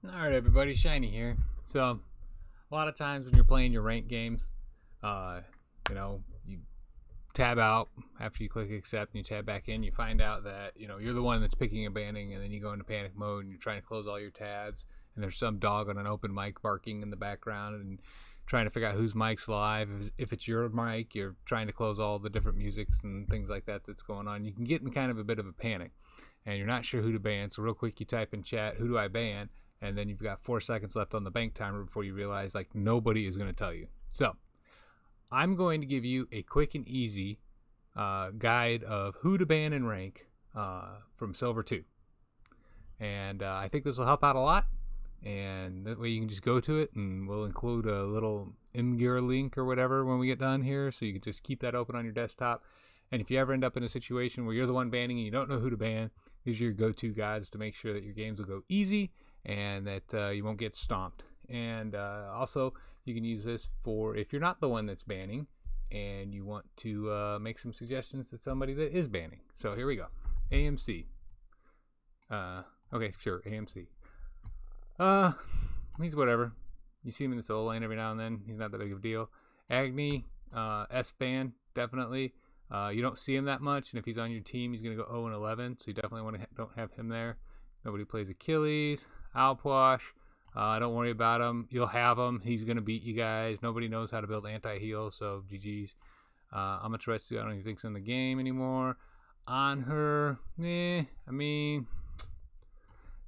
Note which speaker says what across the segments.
Speaker 1: Alright everybody, Shiny here. So, a lot of times when you're playing your ranked games, you tab out after you click accept and you tab back in, you find out that, you're the one that's picking and banning, and then you go into panic mode and you're trying to close all your tabs, and there's some dog on an open mic barking in the background and trying to figure out whose mic's live. If it's your mic, you're trying to close all the different musics and things like that that's going on. You can get in kind of a bit of a panic, and you're not sure who to ban, so real quick you type in chat, who do I ban? And then you've got 4 seconds left on the bank timer before you realize nobody is going to tell you. So I'm going to give you a quick and easy guide of who to ban and rank from Silver 2. And I think this will help out a lot. And that way you can just go to it, and we'll include a little Imgur link or whatever when we get done here. So you can just keep that open on your desktop. And if you ever end up in a situation where you're the one banning and you don't know who to ban, these are your go-to guides to make sure that your games will go easy and that you won't get stomped. And also, you can use this for if you're not the one that's banning and you want to make some suggestions to somebody that is banning. So here we go. AMC. Okay, sure, AMC. He's whatever. You see him in the solo lane every now and then. He's not that big of a deal. Agni, S-ban, definitely. You don't see him that much, and if he's on your team, he's going to go 0-11, so you definitely don't have him there. Nobody plays Achilles. Alpwash, don't worry about him. You'll have him. He's going to beat you guys. Nobody knows how to build anti-heal, so GG's. Amaterasu, I don't even think it's in the game anymore. On her, I mean,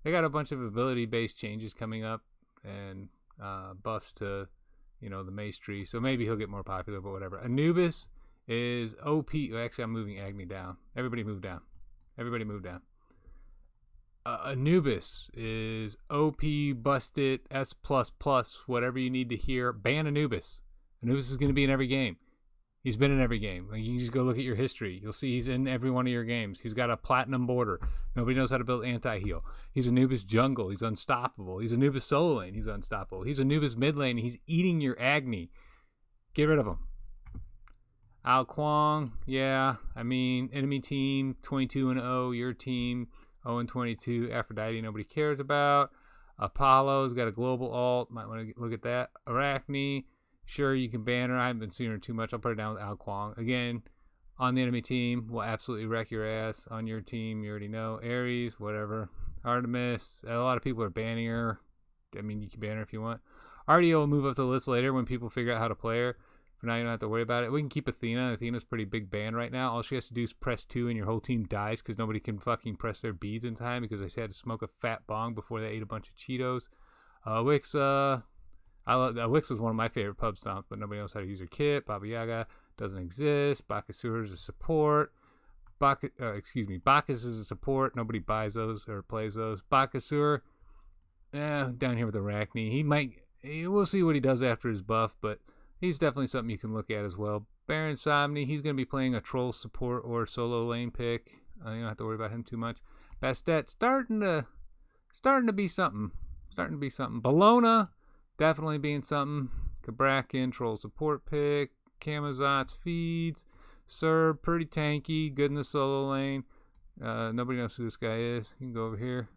Speaker 1: they got a bunch of ability-based changes coming up and buffs to, the maestry, so maybe he'll get more popular, but whatever. Anubis is OP. Actually, I'm moving Agni down. Everybody move down. Everybody move down. Anubis is OP, busted, S++, whatever you need to hear. Ban Anubis. Anubis is going to be in every game. He's been in every game. You can just go look at your history. You'll see he's in every one of your games. He's got a platinum border. Nobody knows how to build anti-heal. He's Anubis jungle. He's unstoppable. He's Anubis solo lane. He's unstoppable. He's Anubis mid lane. He's eating your Agni. Get rid of him. Ao Kwang, yeah. I mean, enemy team 22-0. Your team 0-22. Aphrodite, nobody cares about. Apollo's got a global alt. Might want to look at that. Arachne, sure, you can ban her. I haven't been seeing her too much. I'll put her down with Ao Kwang. Again, on the enemy team, will absolutely wreck your ass. On your team, you already know. Ares, whatever. Artemis, a lot of people are banning her. I mean, you can ban her if you want. RDO will move up to the list later when people figure out how to play her. For now, you don't have to worry about it. We can keep Athena. Athena's pretty big ban right now. All she has to do is press 2 and your whole team dies because nobody can fucking press their beads in time because they had to smoke a fat bong before they ate a bunch of Cheetos. Wix, Wix was one of my favorite pub stomps, but nobody knows how to use her kit. Baba Yaga doesn't exist. Bakasura is a support. Bacchus is a support. Nobody buys those or plays those. Bakasura, down here with Arachne. We'll see what he does after his buff, but he's definitely something you can look at as well. Baron Somni, he's going to be playing a troll support or solo lane pick. You don't have to worry about him too much. Bastet starting to be something. Bologna definitely being something. Kabrakin, troll support pick. Kamazot's feeds. Serb, pretty tanky, good in the solo lane. Nobody knows who this guy is. You can go over here.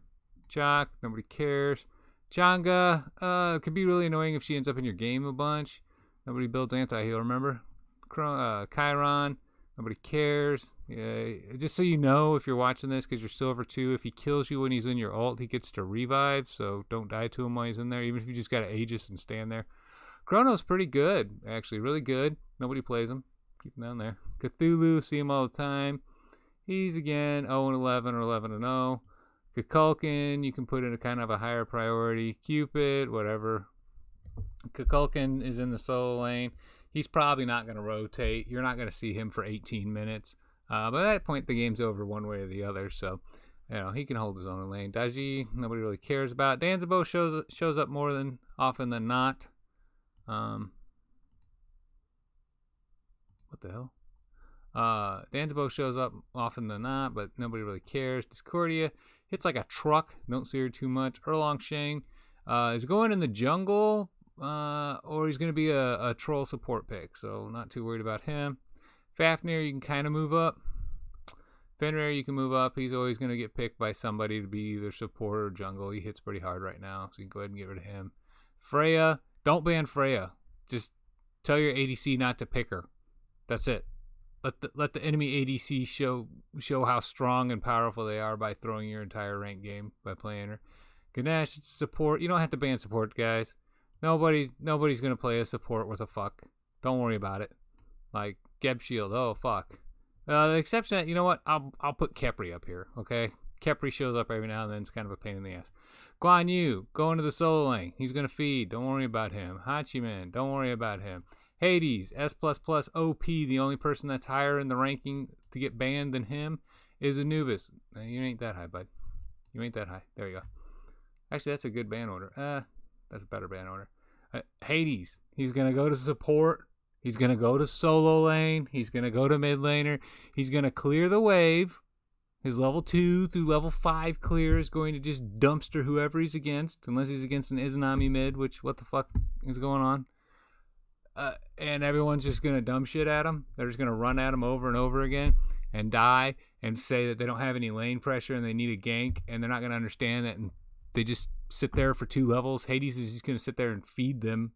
Speaker 1: Chak, nobody cares. Changa, could be really annoying if she ends up in your game a bunch. Nobody builds anti-heal, remember? Chiron, nobody cares. Yeah, just so you know, if you're watching this, because you're Silver 2, if he kills you when he's in your ult, he gets to revive, so don't die to him while he's in there, even if you just got to Aegis and stand there. Chrono's pretty good, actually, really good. Nobody plays him. Keep him down there. Cthulhu, see him all the time. He's, again, 0-11 or 11-0. Kukulkan, you can put in a kind of a higher priority. Cupid, whatever. Kukulkan is in the solo lane. He's probably not going to rotate. You're not going to see him for 18 minutes. But at that point, the game's over one way or the other. So, he can hold his own lane. Daji, nobody really cares about. Danzabo shows up more than often than not. What the hell? Danzabo shows up often than not, but nobody really cares. Discordia hits like a truck. Don't see her too much. Erlong Sheng is going in the jungle. Or he's going to be a troll support pick, so not too worried about him. Fafnir, you can kind of move up. Fenrir, you can move up. He's always going to get picked by somebody to be either support or jungle. He hits pretty hard right now, so you can go ahead and get rid of him. Freya, don't ban Freya. Just tell your ADC not to pick her. That's it. Let the enemy ADC show how strong and powerful they are by throwing your entire ranked game by playing her. Ganesh, it's support. You don't have to ban support, guys. Nobody's going to play a support with a fuck. Don't worry about it. Like, Geb Shield, oh, fuck. The exception that, you know what, I'll put Khepri up here, okay? Khepri shows up every now and then. It's kind of a pain in the ass. Guan Yu, go into the solo lane. He's going to feed. Don't worry about him. Hachiman, don't worry about him. Hades, S++ OP, the only person that's higher in the ranking to get banned than him is Anubis. You ain't that high, bud. You ain't that high. There you go. Actually, that's a good ban order. That's a better ban order. Hades, he's going to go to support. He's going to go to solo lane. He's going to go to mid laner. He's going to clear the wave. His level 2 through level 5 clear is going to just dumpster whoever he's against, unless he's against an Izanami mid, which, what the fuck is going on? And everyone's just going to dumb shit at him. They're just going to run at him over and over again and die and say that they don't have any lane pressure and they need a gank, and they're not going to understand that, and they just sit there for 2 levels. Hades is just going to sit there and feed them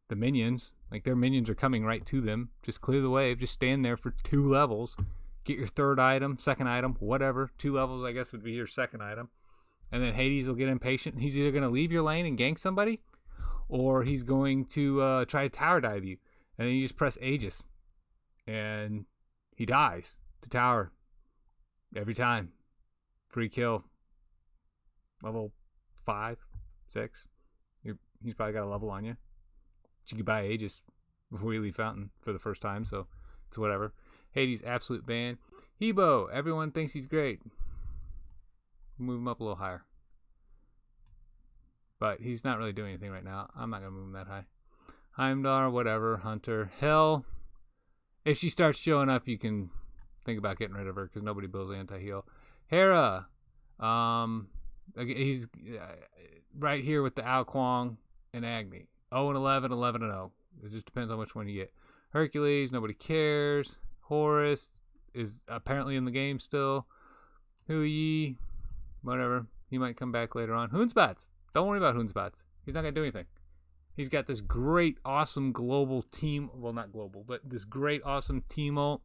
Speaker 1: the minions. Like, their minions are coming right to them. Just clear the wave. Just stand there for 2 levels. Get your 3rd item, 2nd item, whatever. 2 levels, I guess, would be your 2nd item. And then Hades will get impatient. He's either going to leave your lane and gank somebody, or he's going to try to tower dive you. And then you just press Aegis. And he dies to tower. Every time. Free kill. Level 5, 6. He's probably got a level on you. But you could buy Aegis before you leave Fountain for the first time, so it's whatever. Hades, absolute ban. Hebo, everyone thinks he's great. Move him up a little higher. But he's not really doing anything right now. I'm not going to move him that high. Heimdall, whatever. Hunter. Hell, if she starts showing up, you can think about getting rid of her because nobody builds anti-heal. Hera, he's right here with the Ao Kuang and Agni. 0-11, 11-0. It just depends on which one you get. Hercules, nobody cares. Horus is apparently in the game still. Hui, whatever. He might come back later on. Hoonspats. Don't worry about Hoonspats. He's not going to do anything. He's got this great, awesome global team. Well, not global, but this great, awesome team ult.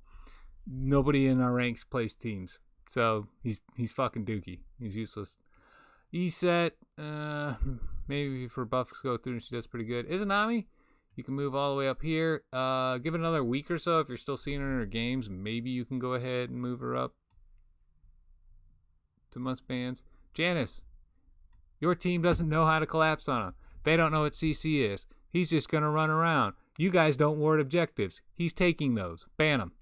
Speaker 1: Nobody in our ranks plays teams. So he's fucking dookie. He's useless. Eset, maybe for buffs go through and she does pretty good. Izanami, you can move all the way up here. Give it another week or so. If you're still seeing her in her games, maybe you can go ahead and move her up to must bans. Janice, your team doesn't know how to collapse on him. They don't know what CC is. He's just going to run around. You guys don't ward objectives. He's taking those. Ban him.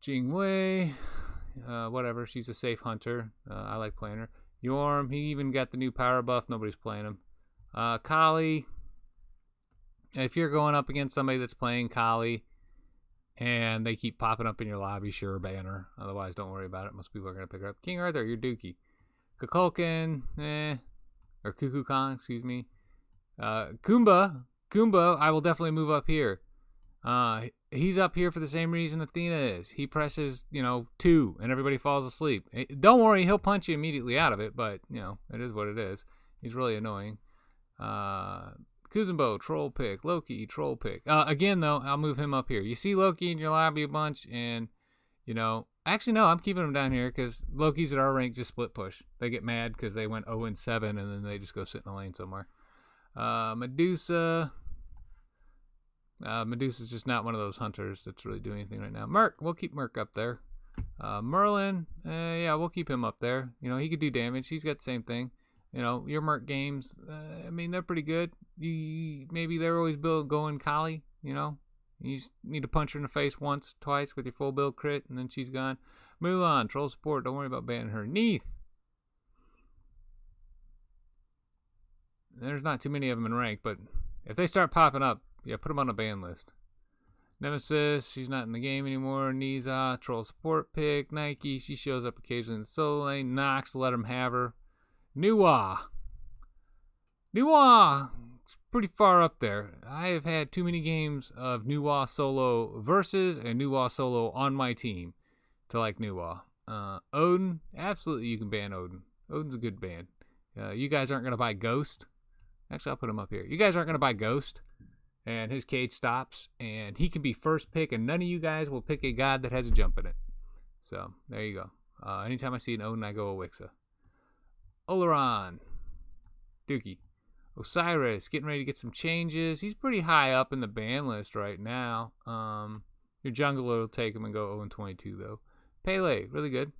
Speaker 1: Jingwei, whatever. She's a safe hunter. I like playing her. Yorm, he even got the new power buff. Nobody's playing him. Kali, if you're going up against somebody that's playing Kali and they keep popping up in your lobby, sure, ban her. Otherwise, don't worry about it. Most people are going to pick her up. King Arthur, you're dookie. Kukulkan, or Kukulkan, excuse me. Kumba, I will definitely move up here. He's up here for the same reason Athena is. He presses, 2, and everybody falls asleep. Don't worry, he'll punch you immediately out of it, but, it is what it is. He's really annoying. Kuzumbo, troll pick. Loki, troll pick. Again, though, I'll move him up here. You see Loki in your lobby a bunch, and, actually, no, I'm keeping him down here because Loki's at our rank just split push. They get mad because they went 0-7, and then they just go sit in the lane somewhere. Medusa. Medusa's just not one of those hunters that's really doing anything right now. Merc, we'll keep Merc up there. Merlin, we'll keep him up there. He could do damage. He's got the same thing. Your Merc games, they're pretty good. Maybe they're always going Kali, You just need to punch her in the face once, twice with your full build crit, and then she's gone. Mulan, troll support. Don't worry about banning her. Neath. There's not too many of them in rank, but if they start popping up, put them on a ban list. Nemesis, she's not in the game anymore. Niza, troll support pick. Nike, she shows up occasionally in the solo lane. Nox, let him have her. Nuwa, it's pretty far up there. I have had too many games of Nuwa solo versus and Nuwa solo on my team. to like Nuwa. Odin, absolutely you can ban Odin. Odin's a good ban. You guys aren't going to buy Ghost. Actually, I'll put him up here. You guys aren't going to buy Ghost, and his cage stops, and he can be first pick, and none of you guys will pick a god that has a jump in it. So, there you go. Anytime I see an Odin, I go Awixa. Oleron. Dookie. Osiris, getting ready to get some changes. He's pretty high up in the ban list right now. Your jungler will take him and go 0-22, though. Pele, really good.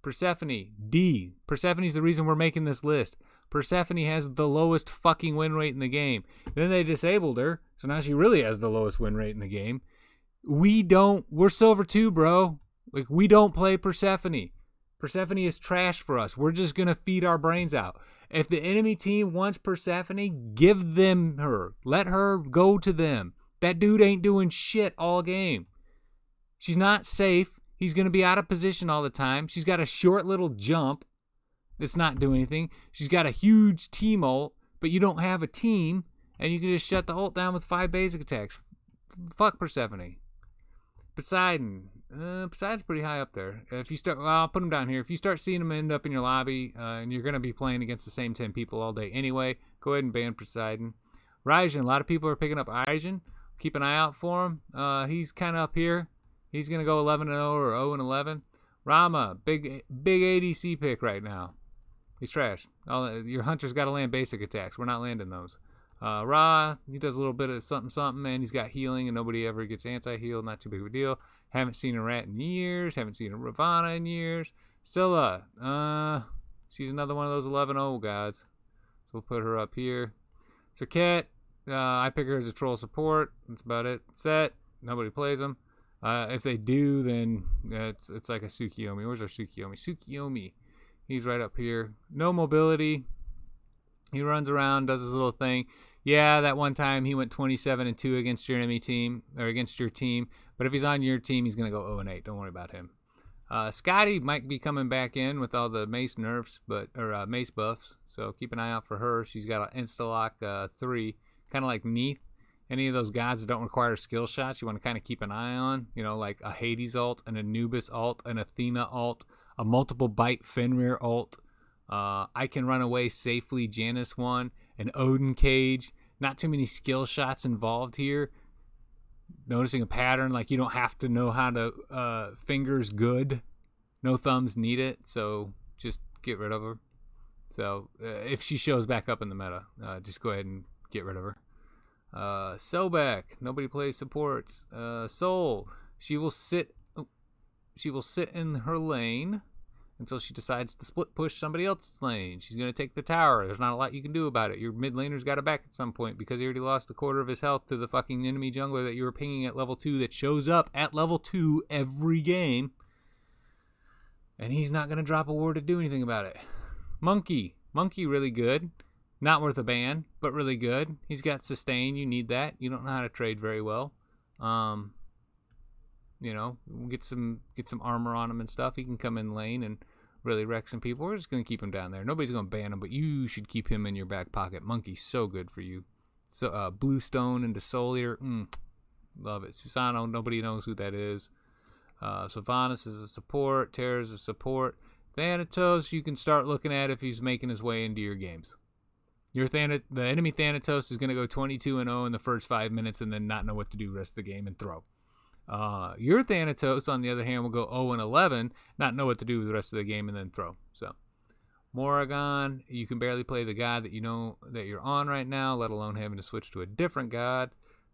Speaker 1: Persephone, D. Persephone's the reason we're making this list. Persephone has the lowest fucking win rate in the game. Then they disabled her, so now she really has the lowest win rate in the game. We're Silver 2, bro. Like, we don't play Persephone. Persephone is trash for us. We're just going to feed our brains out. If the enemy team wants Persephone, give them her. Let her go to them. That dude ain't doing shit all game. She's not safe. He's going to be out of position all the time. She's got a short little jump that's not doing anything. She's got a huge team ult, but you don't have a team, and you can just shut the ult down with 5 basic attacks. Fuck Persephone. Poseidon. Poseidon's pretty high up there. If you start, well, I'll put him down here. If you start seeing him end up in your lobby, and you're going to be playing against the same 10 people all day anyway, go ahead and ban Poseidon. Raijin. A lot of people are picking up Raijin. Keep an eye out for him. He's kind of up here. He's going to go 11-0 or 0-11. Rama, big ADC pick right now. He's trash. Your hunter's got to land basic attacks. We're not landing those. Ra, he does a little bit of something, and he's got healing, and nobody ever gets anti-heal. Not too big of a deal. Haven't seen a Rat in years. Haven't seen a Ravana in years. Scylla, she's another one of those 11-0 gods. So we'll put her up here. Serket, I pick her as a troll support. That's about it. Set, nobody plays them. If they do, then it's like a Tsukiyomi. Where's our Tsukiyomi? Tsukiyomi. He's right up here. No mobility. He runs around, does his little thing. Yeah, that one time he went 27-2 against your enemy team, or against your team. But if he's on your team, he's going to go 0-8. Don't worry about him. Scotty might be coming back in with all the mace nerfs, or mace buffs. So keep an eye out for her. She's got an insta-lock 3, kind of like Neath. Any of those gods that don't require skill shots, you want to kind of keep an eye on. You know, like a Hades ult, an Anubis ult, an Athena ult, a multiple bite Fenrir ult. I can run away safely Janus 1, an Odin cage. Not too many skill shots involved here. Noticing a pattern, like you don't have to know how to fingers good. No thumbs need it, so just get rid of her. So if she shows back up in the meta, just go ahead and get rid of her. Sobek, nobody plays supports. Soul, she will sit in her lane until she decides to split push somebody else's lane. She's going to take the tower. There's not a lot you can do about it. Your mid laner's got to back at some point because he already lost a quarter of his health to the fucking enemy jungler that you were pinging at level 2 that shows up at level 2 every game. And he's not going to drop a word to do anything about it. Monkey really good. Not worth a ban, but really good. He's got sustain. You need that. You don't know how to trade very well. You know, get some armor on him and stuff. He can come in lane and really wreck some people. We're just going to keep him down there. Nobody's going to ban him, but you should keep him in your back pocket. Monkey's so good for you. So Bluestone into Soul Eater. Love it. Susano, nobody knows who that is. Sylvanas is a support. Terra's a support. Thanatos, you can start looking at if he's making his way into your games. The enemy Thanatos is going to go 22-0 in the first 5 minutes and then not know what to do the rest of the game and throw. Your Thanatos, on the other hand, will go 0-11, not know what to do with the rest of the game and then throw. So, Morrigan, you can barely play the god that you know that you're on right now, let alone having to switch to a different god.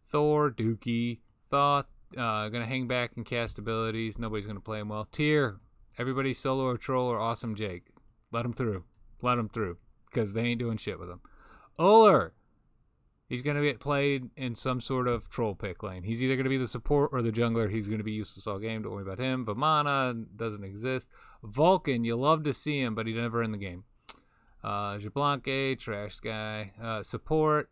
Speaker 1: Thor, Dookie, Thoth, going to hang back and cast abilities. Nobody's going to play him well. Tyr, everybody solo or troll or awesome Jake. Let him through. Because they ain't doing shit with him. Uller, he's going to get played in some sort of troll pick lane. He's either going to be the support or the jungler. He's going to be useless all game. Don't worry about him. Vamana doesn't exist. Vulcan, you love to see him, but he's never in the game. Jablanque, trash guy. Support.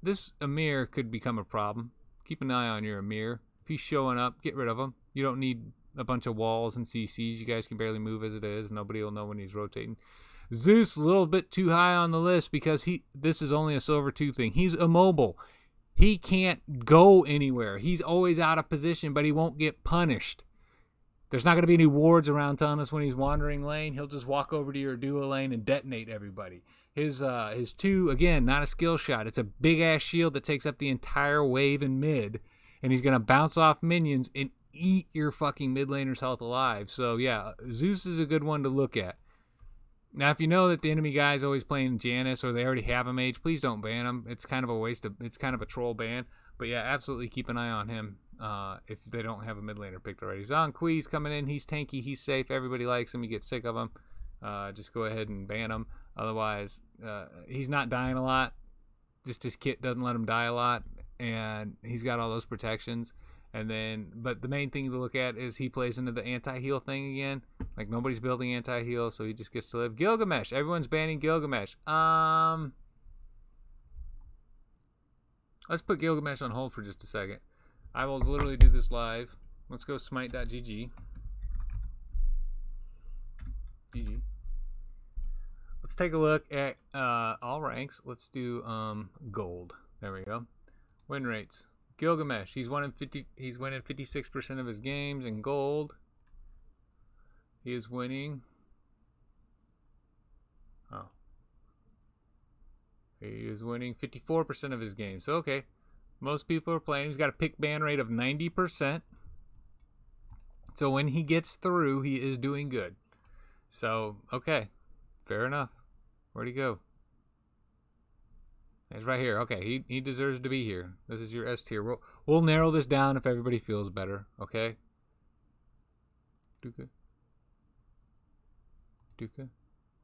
Speaker 1: This Amir could become a problem. Keep an eye on your Amir. If he's showing up, get rid of him. You don't need a bunch of walls and CCs. You guys can barely move as it is. Nobody will know when he's rotating. Zeus, a little bit too high on the list because this is only a silver 2 thing. He's immobile. He can't go anywhere. He's always out of position, but he won't get punished. There's not going to be any wards around Thomas when he's wandering lane. He'll just walk over to your duo lane and detonate everybody. His 2, again, not a skill shot. It's a big-ass shield that takes up the entire wave in mid, and he's going to bounce off minions and eat your fucking mid laner's health alive. So, yeah, Zeus is a good one to look at. Now, if you know that the enemy guy is always playing Janus or they already have a mage, please don't ban him. It's kind of a waste of, it's kind of a troll ban. But yeah, absolutely keep an eye on him if they don't have a mid laner picked already. Zonqui's coming in. He's tanky. He's safe. Everybody likes him. You get sick of him. Just go ahead and ban him. Otherwise, he's not dying a lot. Just his kit doesn't let him die a lot. And he's got all those protections. And then, but the main thing to look at is he plays into the anti-heal thing again. Like, nobody's building anti-heal, so he just gets to live. Gilgamesh. Everyone's banning Gilgamesh. Let's put Gilgamesh on hold for just a second. I will literally do this live. Let's go smite.gg. GG. Let's take a look at all ranks. Let's do gold. There we go. Win rates. Gilgamesh, he's winning 56% of his games. In gold, he is winning. Oh, he is winning 54% of his games. So okay, most people are playing. He's got a pick ban rate of 90%. So when he gets through, he is doing good. So okay, fair enough. Where'd he go? He's right here. Okay, he deserves to be here. This is your S tier. We'll narrow this down if everybody feels better. Okay. Duka.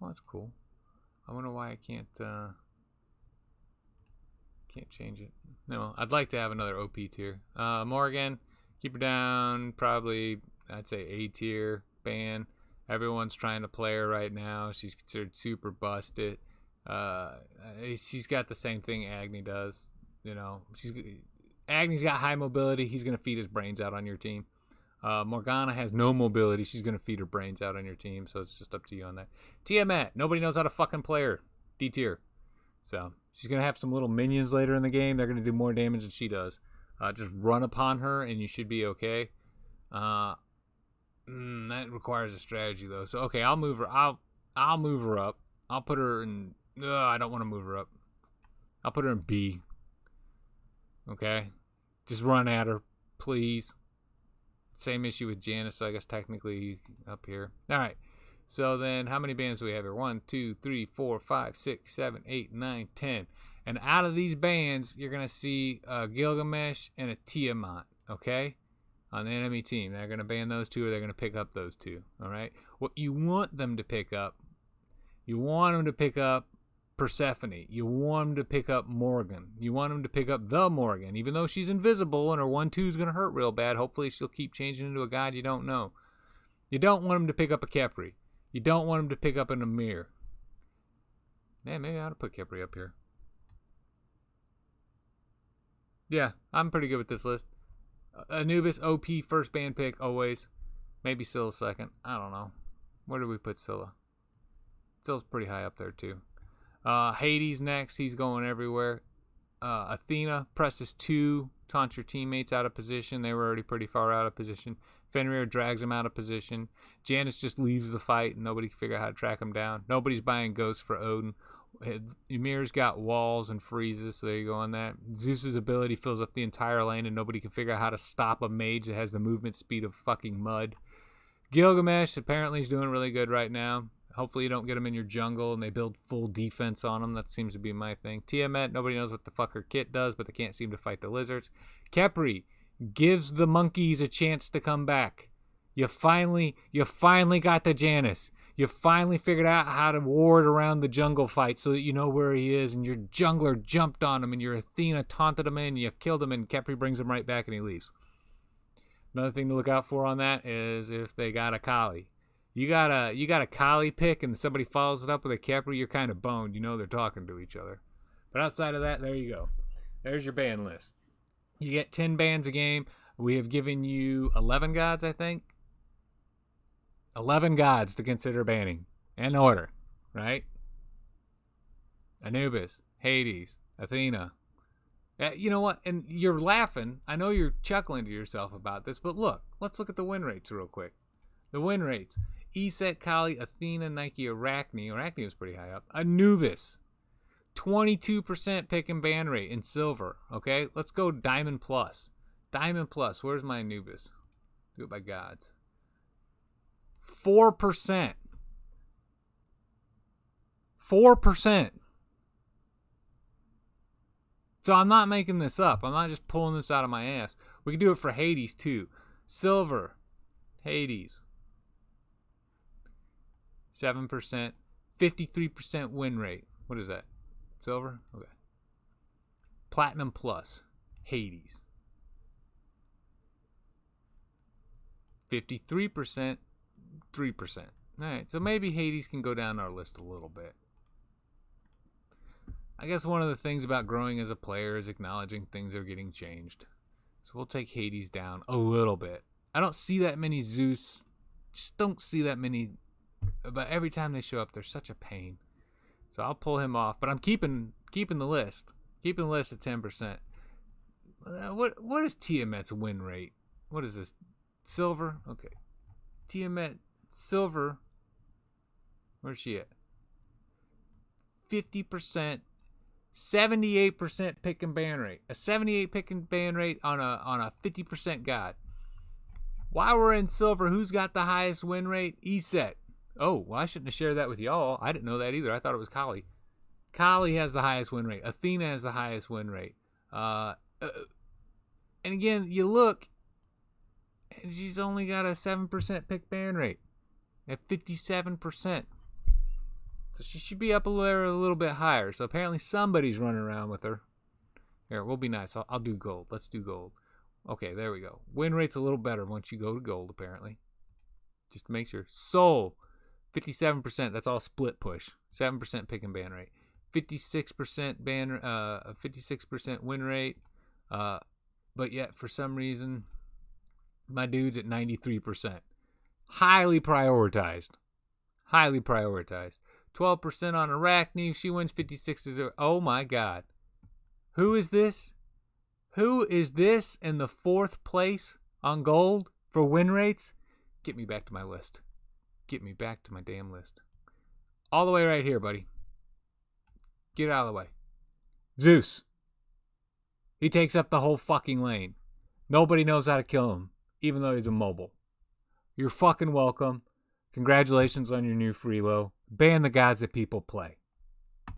Speaker 1: Oh, that's cool. I wonder why I can't change it. No, I'd like to have another OP tier. Morgan, keep her down. Probably, I'd say A tier. Ban. Everyone's trying to play her right now. She's considered super busted. She's got the same thing Agni does. You know, Agni's got high mobility. He's going to feed his brains out on your team. Morgana has no mobility. She's going to feed her brains out on your team. So it's just up to you on that. Tiamat, nobody knows how to fucking play her. D tier. So she's going to have some little minions later in the game. They're going to do more damage than she does. Just run upon her and you should be okay. That requires a strategy though. So okay, I'll move her. I'll move her up. I'll put her in. I don't want to move her up. I'll put her in B. Okay, just run at her, please. Same issue with Janus, so I guess technically up here. All right. So then, how many bands do we have here? 1, 2, 3, 4, 5, 6, 7, 8, 9, 10. And out of these bands, you're gonna see a Gilgamesh and a Tiamat. Okay. On the enemy team, they're gonna ban those two, or they're gonna pick up those two. All right. What you want them to pick up? You want them to pick up Persephone. You want them to pick up Morgan. You want them to pick up the Morgan, even though she's invisible and her 1/2 is gonna hurt real bad. Hopefully, she'll keep changing into a god you don't know. You don't want them to pick up a Kepri. You don't want them to pick up an Amir. Man, maybe I ought to put Kepri up here. Yeah, I'm pretty good with this list. Anubis, OP, first band pick, always. Maybe Scylla second. I don't know. Where do we put Scylla? Scylla's pretty high up there, too. Hades next. He's going everywhere. Athena, presses 2, taunts your teammates out of position. They were already pretty far out of position. Fenrir drags him out of position. Janus just leaves the fight, and nobody can figure out how to track him down. Nobody's buying Ghosts for Odin. Ymir's got walls and freezes, so there you go on that. Zeus's ability fills up the entire lane, and nobody can figure out how to stop a mage that has the movement speed of fucking mud. Gilgamesh apparently is doing really good right now. Hopefully you don't get him in your jungle and they build full defense on him. That seems to be my thing. Tiamat, nobody knows what the fuck her kit does, but they can't seem to fight the lizards. Kepri gives the monkeys a chance to come back. You finally got the Janus. You finally figured out how to ward around the jungle fight so that you know where he is, and your jungler jumped on him and your Athena taunted him in, you killed him, and Kepri brings him right back and he leaves. Another thing to look out for on that is if they got a Kali. You got a Kali pick and somebody follows it up with a Kepri, you're kind of boned. You know they're talking to each other. But outside of that, there you go. There's your ban list. You get 10 bans a game. We have given you 11 gods, I think. 11 gods to consider banning. In order, right? Anubis, Hades, Athena, You know what? And you're laughing. I know you're chuckling to yourself about this, but look. Let's look at the win rates real quick. The win rates. Eset, Kali, Athena, Nike, Arachne. Arachne was pretty high up. Anubis. 22% pick and ban rate in silver. Okay? Let's go Diamond Plus. Diamond Plus. Where's my Anubis? Do it by gods. 4%. 4%. So I'm not making this up. I'm not just pulling this out of my ass. We can do it for Hades too. Silver. Hades. 7%. 53% win rate. What is that? Silver? Okay. Platinum Plus. Hades. 53%. 3%. Alright, so maybe Hades can go down our list a little bit. I guess one of the things about growing as a player is acknowledging things are getting changed. So we'll take Hades down a little bit. I don't see that many Zeus. Just don't see that many. But every time they show up, they're such a pain. So I'll pull him off. But I'm keeping the list. Keeping the list at 10%. What is Tiamat's win rate? What is this? Silver? Okay. Tiamat silver. Where's she at? 50%. 78% pick and ban rate. A 78 pick and ban rate on a 50% god. While we're in silver, who's got the highest win rate? Eset. Oh, well, I shouldn't have shared that with y'all. I didn't know that either. I thought it was Kali. Kali has the highest win rate. Athena has the highest win rate. And again, you look, and she's only got a 7% pick ban rate at 57%. So she should be up a little bit higher. So apparently somebody's running around with her. Here, we'll be nice. I'll do gold. Let's do gold. Okay, there we go. Win rate's a little better once you go to gold, apparently. Just to make sure. Soul, 57%. That's all split push. 7% pick and ban rate. 56% 56% win rate. But yet, for some reason, my dude's at 93%. Highly prioritized. Highly prioritized. 12% on Arachne. She wins 56%. Oh my God. Who is this? Who is this in the 4th place on gold for win rates? Get me back to my list. Get me back to my damn list. All the way right here, buddy. Get out of the way. Zeus. He takes up the whole fucking lane. Nobody knows how to kill him, even though he's immobile. You're fucking welcome. Congratulations on your new freelo. Ban the gods that people play.